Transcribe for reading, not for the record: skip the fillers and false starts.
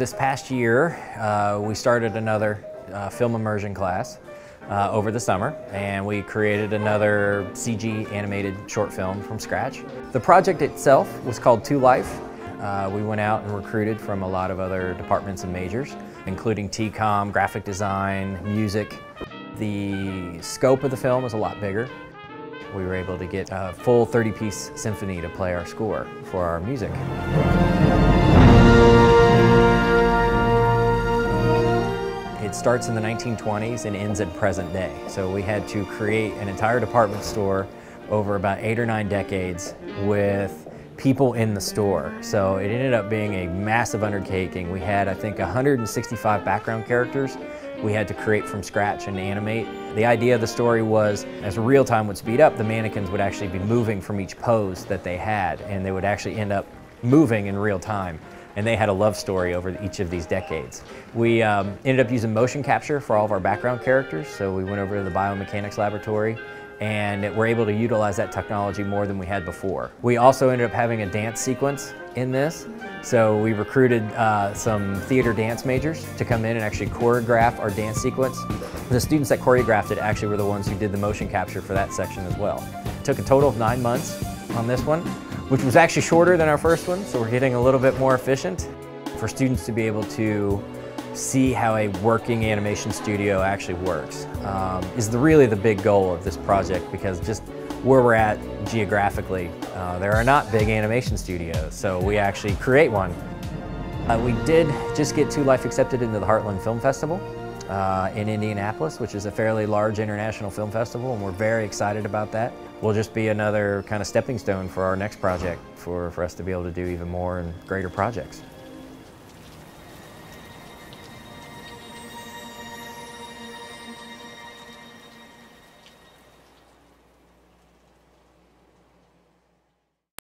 This past year, we started another film immersion class over the summer, and we created another CG animated short film from scratch. The project itself was called To Life. We went out and recruited from a lot of other departments and majors, including TCOM, graphic design, music. The scope of the film was a lot bigger. We were able to get a full 30-piece symphony to play our score for our music. It starts in the 1920s and ends in present day. So we had to create an entire department store over about 8 or 9 decades with people in the store. So it ended up being a massive undertaking. We had, I think, 165 background characters we had to create from scratch and animate. The idea of the story was, as real time would speed up, the mannequins would actually be moving from each pose that they had, and they would actually end up moving in real time. And they had a love story over each of these decades. We ended up using motion capture for all of our background characters, so we went over to the biomechanics laboratory and were able to utilize that technology more than we had before. We also ended up having a dance sequence in this, so we recruited some theater dance majors to come in and actually choreograph our dance sequence. The students that choreographed it actually were the ones who did the motion capture for that section as well. It took a total of 9 months on this one, which was actually shorter than our first one, so we're getting a little bit more efficient. For students to be able to see how a working animation studio actually works is really the big goal of this project, because just where we're at geographically, there are not big animation studios, so we actually create one. We did just get To Life accepted into the Heartland Film Festival in Indianapolis, which is a fairly large international film festival, and we're very excited about that. Will just be another kind of stepping stone for our next project for us to be able to do even more and greater projects.